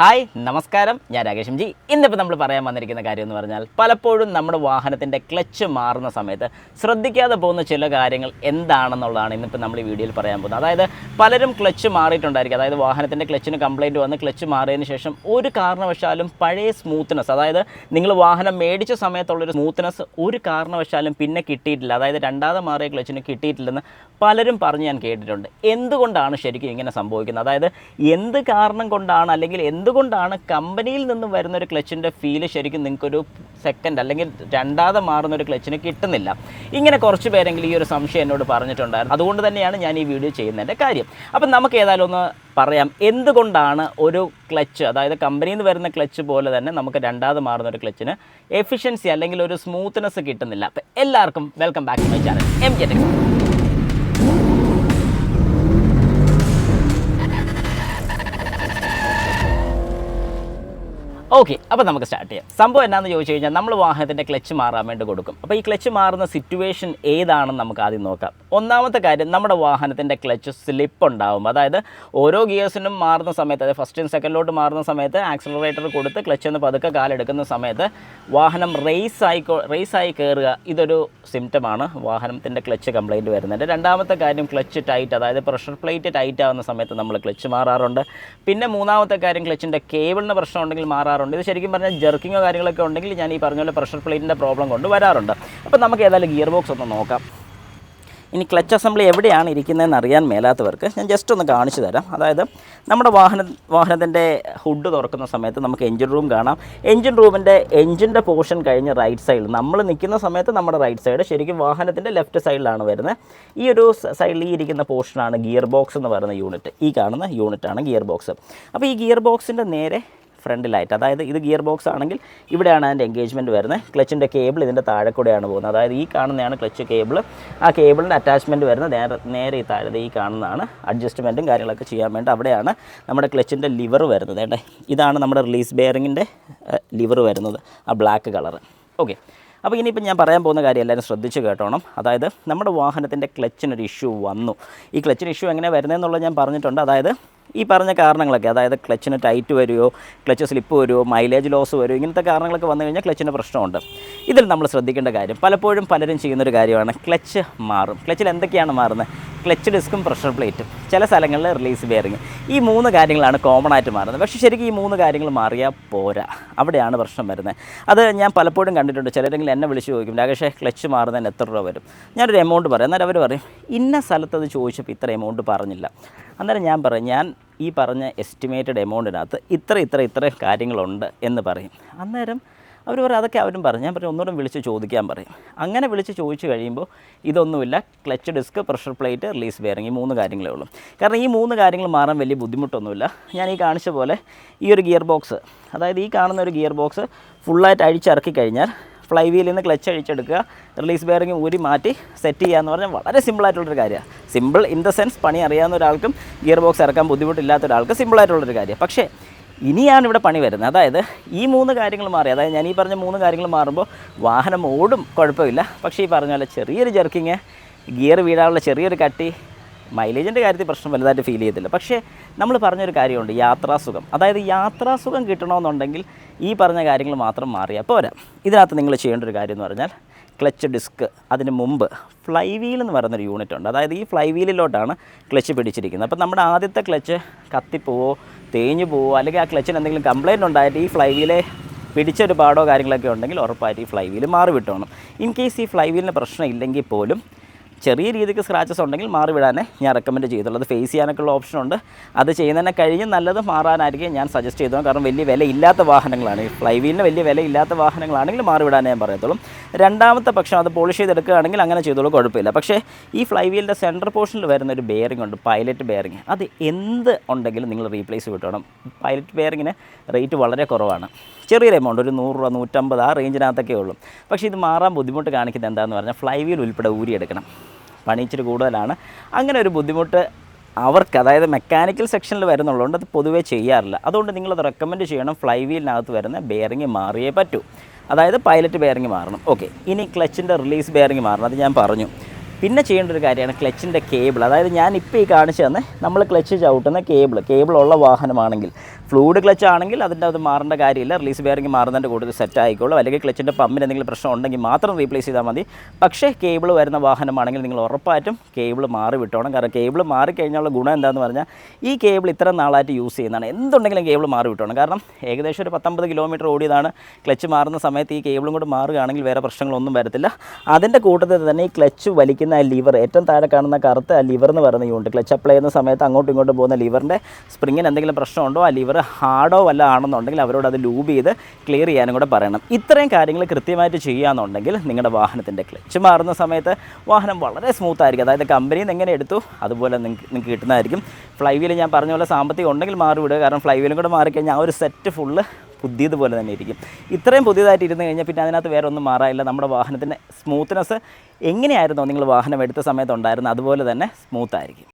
Hi നമസ്കാരം, ഞാൻ Rakesh G. ഇന്നിപ്പോൾ നമ്മൾ പറയാൻ വന്നിരിക്കുന്ന കാര്യം എന്ന് പറഞ്ഞാൽ പലപ്പോഴും നമ്മുടെ വാഹനത്തിൻ്റെ ക്ലച്ച് മാറുന്ന സമയത്ത് ശ്രദ്ധിക്കാതെ പോകുന്ന ചില കാര്യങ്ങൾ എന്താണെന്നുള്ളതാണ് ഇന്നിപ്പോൾ നമ്മൾ ഈ വീഡിയോയിൽ പറയാൻ പോകുന്നത്. അതായത് പലരും ക്ലച്ച് മാറിയിട്ടുണ്ടായിരിക്കും. അതായത് വാഹനത്തിൻ്റെ ക്ലച്ചിന് കംപ്ലയിൻറ്റ് വന്ന് ക്ലച്ച് മാറിയതിന് ശേഷം ഒരു കാരണവശാലും പഴയ സ്മൂത്ത്നെസ്, അതായത് നിങ്ങൾ വാഹനം മേടിച്ച സമയത്തുള്ളൊരു സ്മൂത്ത്നെസ് ഒരു കാരണവശാലും പിന്നെ കിട്ടിയിട്ടില്ല. അതായത് രണ്ടാമത് മാറിയ ക്ലച്ചിന് കിട്ടിയിട്ടില്ലെന്ന് പലരും പറഞ്ഞ് ഞാൻ കേട്ടിട്ടുണ്ട്. എന്തുകൊണ്ടാണ് ശരിക്കും ഇങ്ങനെ സംഭവിക്കുന്നത്? അതായത് എന്ത് കാരണം കൊണ്ടാണ്, അല്ലെങ്കിൽ എന്തുകൊണ്ടാണ് കമ്പനിയിൽ നിന്ന് വരുന്നൊരു ക്ലച്ചിൻ്റെ ഫീല് ശരിക്കും നിങ്ങൾക്കൊരു സെക്കൻഡ് അല്ലെങ്കിൽ രണ്ടാമത് മാറുന്നൊരു ക്ലച്ചിന് കിട്ടുന്നില്ല? ഇങ്ങനെ കുറച്ച് പേരെങ്കിലും ഈ ഒരു സംശയം എന്നോട് പറഞ്ഞിട്ടുണ്ടായിരുന്നു. അതുകൊണ്ട് തന്നെയാണ് ഞാൻ ഈ വീഡിയോ ചെയ്യുന്നതിൻ്റെ കാര്യം. അപ്പം നമുക്ക് ഏതായാലും ഒന്ന് പറയാം എന്തുകൊണ്ടാണ് ഒരു ക്ലച്ച്, അതായത് കമ്പനിയിൽ നിന്ന് വരുന്ന ക്ലച്ച് പോലെ തന്നെ നമുക്ക് രണ്ടാമത് മാറുന്ന ഒരു ക്ലച്ചിന് എഫിഷ്യൻസി അല്ലെങ്കിൽ ഒരു സ്മൂത്ത്നെസ് കിട്ടുന്നില്ല. അപ്പം എല്ലാവർക്കും welcome back to my channel MJ Tech. Okay, അപ്പോൾ നമുക്ക് സ്റ്റാർട്ട് ചെയ്യാം. സംഭവം എന്നാന്ന് ചോദിച്ചു കഴിഞ്ഞാൽ നമ്മൾ വാഹനത്തിൻ്റെ ക്ലച്ച് മാറാൻ വേണ്ടി കൊടുക്കും. അപ്പോൾ ഈ ക്ലച്ച് മാറുന്ന സിറ്റുവേഷൻ ഏതാണെന്ന് നമുക്ക് ആദ്യം നോക്കാം. ഒന്നാമത്തെ കാര്യം, നമ്മുടെ വാഹനത്തിൻ്റെ ക്ലച്ച് സ്ലിപ്പ് ഉണ്ടാവും. അതായത് ഓരോ ഗിയേഴ്സിനും മാറുന്ന സമയത്ത്, അതായത് ഫസ്റ്റും സെക്കൻഡിലോട്ട് മാറുന്ന സമയത്ത് ആക്സിലറേറ്റർ കൊടുത്ത് ക്ലച്ച് എന്ന് പതുക്കെ കാലെടുക്കുന്ന സമയത്ത് വാഹനം റേസായി കയറുക, ഇതൊരു സിംറ്റമാണ് വാഹനത്തിൻ്റെ ക്ലച്ച് കംപ്ലയിൻറ്റ് വരുന്നുണ്ട്. രണ്ടാമത്തെ കാര്യം, ക്ലച്ച് ടൈറ്റ്, അതായത് പ്രഷർ പ്ലേറ്റ് ടൈറ്റ് ആവുന്ന സമയത്ത് നമ്മൾ ക്ലച്ച് മാറാറുണ്ട്. പിന്നെ മൂന്നാമത്തെ കാര്യം, ക്ലച്ചിൻ്റെ കേബിളിന് പ്രശ്നം ഉണ്ടെങ്കിൽ മാറാറുണ്ട്. ഇത് ശരിക്കും പറഞ്ഞാൽ ജെർക്കിങ്ങോ കാര്യങ്ങളൊക്കെ ഉണ്ടെങ്കിൽ ഞാൻ ഈ പറഞ്ഞ പോലെ പ്രഷർ പ്ലേറ്റിൻ്റെ പ്രോബ്ലം കൊണ്ട് വരാറുണ്ട്. അപ്പോൾ നമുക്ക് ഏതായാലും ഗിയർ ബോക്സ് ഒന്ന് നോക്കാം. ഇനി ക്ലച്ച് അസംബ്ലി എവിടെയാണ് ഇരിക്കുന്നതെന്ന് അറിയാൻ മേലാത്തവർക്ക് ഞാൻ ജസ്റ്റ് ഒന്ന് കാണിച്ചു തരാം. അതായത് നമ്മുടെ വാഹനത്തിൻ്റെ ഹുഡ് തുറക്കുന്ന സമയത്ത് നമുക്ക് എഞ്ചിൻ റൂം കാണാം. എഞ്ചിൻ റൂമിൻ്റെ എഞ്ചിൻ്റെ പോർഷൻ കഴിഞ്ഞ് റൈറ്റ് സൈഡിൽ നമ്മൾ നിൽക്കുന്ന സമയത്ത് നമ്മുടെ റൈറ്റ് സൈഡ് ശരിക്കും വാഹനത്തിൻ്റെ ലെഫ്റ്റ് സൈഡിലാണ് വരുന്നത്. ഈ ഒരു സൈഡിൽ ഈ ഇരിക്കുന്ന പോർഷനാണ് ഗിയർ ബോക്സ് എന്ന് പറയുന്ന യൂണിറ്റ്. ഈ കാണുന്ന യൂണിറ്റാണ് ഗിയർ ബോക്സ്. അപ്പോൾ ഈ ഗിയർ ബോക്സിൻ്റെ നേരെ ഫ്രണ്ടിലായിട്ട്, അതായത് ഇത് ഗിയർ ബോക്സ് ആണെങ്കിൽ ഇവിടെയാണ് അതിൻ്റെ എൻഗേജ്മെൻറ്റ് വരുന്നത്. ക്ലച്ചിൻ്റെ കേബിൾ ഇതിൻ്റെ താഴെ കൂടെയാണ് പോകുന്നത്. അതായത് ഈ കാണുന്നതാണ് ക്ലച്ച് കേബിൾ. ആ കേബിളിൻ്റെ അറ്റാച്ച്മെൻറ്റ് വരുന്നത് നേരെ ഈ താഴെ ഈ കാണുന്നതാണ്. അഡ്ജസ്റ്റ്മെൻറ്റും കാര്യങ്ങളൊക്കെ ചെയ്യാൻ വേണ്ടി അവിടെയാണ് നമ്മുടെ ക്ലച്ചിൻ്റെ ലിവർ വരുന്നത്. ഇതാണ് നമ്മുടെ റിലീസ് ബെയറിങ്ങിൻ്റെ ലിവർ വരുന്നത്, ആ ബ്ലാക്ക് കളറ്. ഓക്കെ, അപ്പോൾ ഇനിയിപ്പോൾ ഞാൻ പറയാൻ പോകുന്ന കാര്യം എല്ലാവരും ശ്രദ്ധിച്ച് കേട്ടോണം. അതായത് നമ്മുടെ വാഹനത്തിൻ്റെ ക്ലച്ചിനൊരു ഇഷ്യൂ വന്നു. ഈ ക്ലച്ചിന് ഇഷ്യൂ എങ്ങനെ വരുന്നതെന്നുള്ളത് ഞാൻ പറഞ്ഞിട്ടുണ്ട്. അതായത് ഈ പറഞ്ഞ കാരണങ്ങളൊക്കെ, അതായത് ക്ലച്ചിന് ടൈറ്റ് വരുമോ, ക്ലച്ച് സ്ലിപ്പ് വരുമോ, മൈലേജ് ലോസ് വരുമോ, ഇങ്ങനത്തെ കാരണങ്ങളൊക്കെ വന്നു കഴിഞ്ഞാൽ ക്ലച്ചിന് പ്രശ്നമുണ്ട്. ഇതിൽ നമ്മൾ ശ്രദ്ധിക്കേണ്ട കാര്യം, പലപ്പോഴും പലരും ചെയ്യുന്നൊരു കാര്യമാണ് ക്ലച്ച് മാറും. ക്ലച്ചിൽ എന്തൊക്കെയാണ് മാറുന്നത്? ക്ലച്ച് ഡിസ്കും പ്രഷർ പ്ലേറ്റും, ചില സ്ഥലങ്ങളിൽ റിലീസ് ബെയറിങ്, ഈ മൂന്ന് കാര്യങ്ങളാണ് കോമൺ ആയിട്ട് മാറുന്നത്. പക്ഷേ ശരിക്കും ഈ മൂന്ന് കാര്യങ്ങൾ മാറിയാൽ പോരാ, അവിടെയാണ് പ്രശ്നം വരുന്നത്. അത് ഞാൻ പലപ്പോഴും കണ്ടിട്ടുണ്ട്. ചിലരെങ്കിലും എന്നെ വിളിച്ച് ചോദിക്കും, രാകേഷേ ക്ലച്ച് മാറുന്നതിന് എത്ര രൂപ വരും? ഞാനൊരു എമൗണ്ട് പറയാം. അന്നേരം അവർ പറയും ഇന്ന സ്ഥലത്ത് അത് ചോദിച്ചപ്പോൾ ഇത്ര എമൗണ്ട് പറഞ്ഞില്ല. അന്നേരം ഞാൻ പറയും, ഞാൻ ഈ പറഞ്ഞ എസ്റ്റിമേറ്റഡ് എമൗണ്ടിനകത്ത് ഇത്ര കാര്യങ്ങളുണ്ട് എന്ന് പറയും. അന്നേരം അവർ പറയും അതൊക്കെ അവരും പറയും. ഞാൻ പറയും ഒന്നുകൂടെ വിളിച്ച് ചോദിക്കാൻ പറയും. അങ്ങനെ വിളിച്ച് ചോദിച്ചു കഴിയുമ്പോൾ ഇതൊന്നുമില്ല, clutch disk, pressure plate, release bearing, ഈ മൂന്ന് കാര്യങ്ങളേ ഉള്ളൂ. കാരണം ഈ മൂന്ന് കാര്യങ്ങൾ മാറാൻ വലിയ ബുദ്ധിമുട്ടൊന്നുമില്ല. ഞാൻ ഈ കാണിച്ച പോലെ ഈ ഒരു ഗിയർ ബോക്സ്, അതായത് ഈ കാണുന്ന ഒരു ഗിയർ ബോക്സ് ഫുള്ളായിട്ട് അഴിച്ചിറക്കി കഴിഞ്ഞാൽ ഫ്ലൈ വീലിൽ നിന്ന് ക്ലച്ച് അഴിച്ചെടുക്കുക, റിലീസ് ബെയറിങ് ഊരി മാറ്റി സെറ്റ് ചെയ്യുക എന്ന് പറഞ്ഞാൽ വളരെ സിമ്പിളായിട്ടുള്ളൊരു കാര്യമാണ്. സിമ്പിൾ ഇൻ ദ സെൻസ്, പണി അറിയാവുന്ന ഒരാൾക്കും ഗിയർ ബോക്സ് ഇറക്കാൻ ബുദ്ധിമുട്ടില്ലാത്ത ഒരാൾക്ക് സിമ്പിളായിട്ടുള്ളൊരു കാര്യം. പക്ഷേ ഇനിയാണ് ഇവിടെ പണി വരുന്നത്. അതായത് ഈ മൂന്ന് കാര്യങ്ങൾ മാറി, അതായത് ഞാൻ ഈ പറഞ്ഞ മൂന്ന് കാര്യങ്ങൾ മാറുമ്പോൾ വാഹനം ഓടും, കുഴപ്പമില്ല. പക്ഷേ ഈ പറഞ്ഞ പോലെ ചെറിയൊരു ജെർക്കിങ്, ഗിയർ വീഴാനുള്ള ചെറിയൊരു കട്ടി, മൈലേജിൻ്റെ കാര്യത്തിൽ പ്രശ്നം വലുതായിട്ട് ഫീൽ ചെയ്യത്തില്ല. പക്ഷേ നമ്മൾ പറഞ്ഞൊരു കാര്യമുണ്ട്, യാത്രാസുഖം. അതായത് യാത്രാസുഖം കിട്ടണമെന്നുണ്ടെങ്കിൽ ഈ പറഞ്ഞ കാര്യങ്ങൾ മാത്രം മാറിയാൽ പോരാ. ഇതിനകത്ത് നിങ്ങൾ ചെയ്യേണ്ട ഒരു കാര്യം എന്ന് പറഞ്ഞാൽ ക്ലച്ച് ഡിസ്ക്, അതിന് മുമ്പ് ഫ്ലൈ വീൽ എന്ന് പറയുന്നൊരു യൂണിറ്റ് ഉണ്ട്. അതായത് ഈ ഫ്ലൈ വീലിലോട്ടാണ് ക്ലച്ച് പിടിച്ചിരിക്കുന്നത്. അപ്പോൾ നമ്മുടെ ആദ്യത്തെ ക്ലച്ച് കത്തിപ്പോവോ, തേഞ്ഞു പോവോ, അല്ലെങ്കിൽ ആ ക്ലച്ചിന് എന്തെങ്കിലും കംപ്ലയിൻറ്റ് ഉണ്ടായിട്ട് ഈ ഫ്ലൈ വീലെ പിടിച്ചൊരു പാടോ കാര്യങ്ങളൊക്കെ ഉണ്ടെങ്കിൽ ഉറപ്പായിട്ട് ഈ ഫ്ലൈ വീൽ മാറി വിട്ടോണം. ഇൻ കേസ് ഈ ഫ്ലൈ വീലിന് പ്രശ്നം ഇല്ലെങ്കിൽ പോലും ചെറിയ രീതിക്ക് സ്ക്രാച്ചസ് ഉണ്ടെങ്കിൽ മാറി വിടാനേ ഞാൻ റെക്കമെൻഡ് ചെയ്തുള്ളത്. ഫേസ് ചെയ്യാനൊക്കെയുള്ള ഓപ്ഷനുണ്ട്. അത് ചെയ്യുന്നതിനെ കഴിഞ്ഞ് നല്ലത് മാറാനായിരിക്കും ഞാൻ സജസ്റ്റ് ചെയ്തത്. കാരണം വലിയ വിലയില്ലാത്ത വാഹനങ്ങളാണ്, ഈ ഫ്ലൈ വീലിന് വലിയ വിലയില്ലാത്ത വാഹനങ്ങളാണെങ്കിൽ മാറി വിടാനേ ഞാൻ പറയത്തുള്ളൂ. രണ്ടാമത്തെ പക്ഷം അത് പോളിഷ് ചെയ്തെടുക്കുകയാണെങ്കിൽ അങ്ങനെ ചെയ്തോളൂ, കുഴപ്പമില്ല. പക്ഷേ ഈ ഫ്ലൈ വീലിൻ്റെ സെൻറ്റർ പോർഷനിൽ വരുന്നൊരു ബെയറിംഗ് ഉണ്ട്, പൈലറ്റ് ബെയറിംഗ്. അത് എന്ത് ഉണ്ടെങ്കിലും നിങ്ങൾ റീപ്ലേസ് വിട്ടണം. പൈലറ്റ് ബെയറിങ്ങിന് റേറ്റ് വളരെ കുറവാണ്, ചെറിയൊരു എമൗണ്ട്, ഒരു 100 രൂപ 150 ആ റേഞ്ചിനകത്തൊക്കെ ഉള്ളൂ. പക്ഷേ ഇത് മാറാൻ ബുദ്ധിമുട്ട് കാണിക്കുന്നത് എന്താണെന്ന് പറഞ്ഞാൽ ഫ്ലൈ വീൽ ഉൾപ്പെടെ ഊരിയെടുക്കണം, പണി ഇച്ചിരി കൂടുതലാണ്. അങ്ങനെ ഒരു ബുദ്ധിമുട്ട് അവർക്ക്, അതായത് മെക്കാനിക്കൽ സെക്ഷനിൽ വരുന്നുള്ളതുകൊണ്ട് അത് പൊതുവേ ചെയ്യാറില്ല. അതുകൊണ്ട് നിങ്ങളത് റെക്കമെൻഡ് ചെയ്യണം, ഫ്ലൈ വീലിനകത്ത് വരുന്ന ബെയറിങ് മാറിയേ പറ്റൂ. അതായത് പൈലറ്റ് ബെയറിങ് മാറണം. ഓക്കെ, ഇനി ക്ലച്ചിൻ്റെ റിലീസ് ബെയറിങ് മാറണം. അത് ഞാൻ പറഞ്ഞു. പിന്നെ ചെയ്യേണ്ട ഒരു കാര്യമാണ് ക്ലച്ചിൻ്റെ കേബിൾ. അതായത് ഞാനിപ്പോൾ ഈ കാണിച്ചു തന്നെ നമ്മൾ ക്ലച്ച് ചവിട്ടുന്ന കേബിളുള്ള വാഹനമാണെങ്കിൽ, ഫ്ലൂയിഡ് ക്ലച്ച് ആണെങ്കിൽ അതിൻ്റെ അത് മാറേണ്ട കാര്യമില്ല, റിലീസ് ബെയറിംഗ് മാറുന്നതിൻ്റെ കൂടുതൽ സെറ്റ് ആയിക്കോളും. അല്ലെങ്കിൽ ക്ലച്ചിൻ്റെ പമ്പിന് എന്തെങ്കിലും പ്രശ്നം ഉണ്ടെങ്കിൽ മാത്രം റീപ്ലേസ് ചെയ്താൽ മതി. പക്ഷേ കേബിൾ വരുന്ന വാഹനമാണെങ്കിൽ നിങ്ങൾ ഉറപ്പായിട്ടും കേബിൾ മാറി വിട്ടോണം. കാരണം കേബിൾ മാറിക്കഴിഞ്ഞാലുള്ള ഗുണം എന്താണെന്ന് പറഞ്ഞാൽ ഈ കേബിൾ ഇത്ര നാളായിട്ട് യൂസ് ചെയ്യുന്നതാണ്. എന്തുണ്ടെങ്കിലും കേബിൾ മാറി വിട്ടോണം. കാരണം ഏകദേശം ഒരു 19 കിലോമീറ്റർ ഓടിയതാണ്. ക്ലച്ച് മാറുന്ന സമയത്ത് ഈ കേബിളും കൂടെ മാറുകയാണെങ്കിൽ വേറെ പ്രശ്നങ്ങളൊന്നും വരത്തില്ല. അതിൻ്റെ കൂട്ടത്തിൽ തന്നെ ഈ ക്ലച്ച് വലിക്കുന്ന ആ ലിവർ, ഏറ്റവും താഴെ കാണുന്ന കറുത്ത ആ ലിവർ എന്ന് പറയുന്ന യൂണിറ്റ്, ക്ലച്ച് അപ്ലൈ ചെയ്യുന്ന സമയത്ത് അങ്ങോട്ടും ഇങ്ങോട്ടും പോകുന്ന ലിവറിൻ്റെ സ്പ്രിങ്ങിന് എന്തെങ്കിലും പ്രശ്നമുണ്ടോ, ആ ലിവർ ഹാർഡോ വല്ല ആണെന്നുണ്ടെങ്കിൽ അവരോട് അത് ലൂബ് ചെയ്ത് ക്ലിയർ ചെയ്യാനും കൂടെ പറയണം. ഇത്രയും കാര്യങ്ങൾ കൃത്യമായിട്ട് ചെയ്യുകയാണെന്നുണ്ടെങ്കിൽ നിങ്ങളുടെ വാഹനത്തിൻ്റെ ക്ലച്ച് മാറുന്ന സമയത്ത് വാഹനം വളരെ സ്മൂത്ത് ആയിരിക്കും. അതായത് കമ്പനിയിൽ നിന്ന് എങ്ങനെ എടുത്തു അതുപോലെ നിങ്ങൾക്ക് കിട്ടുന്നതായിരിക്കും. ഫ്ലൈ വീൽ ഞാൻ പറഞ്ഞ പോലെ സാമ്പത്തികം ഉണ്ടെങ്കിൽ മാറി വിടുക. കാരണം ഫ്ലൈ വീലും കൂടെ മാറിക്കഴിഞ്ഞാൽ ആ ഒരു സെറ്റ് ഫുള്ള് പുതിയതുപോലെ തന്നെ ഇരിക്കും. ഇത്രയും പുതിയതായിട്ട് ഇരുന്ന് കഴിഞ്ഞാൽ പിന്നെ അതിനകത്ത് വേറെ ഒന്നും മാറാനില്ല. നമ്മുടെ വാഹനത്തിൻ്റെ സ്മൂത്ത്നെസ് എങ്ങനെയായിരുന്നോ നിങ്ങൾ വാഹനം എടുത്ത സമയത്ത് ഉണ്ടായിരുന്നത് അതുപോലെ തന്നെ സ്മൂത്തായിരിക്കും.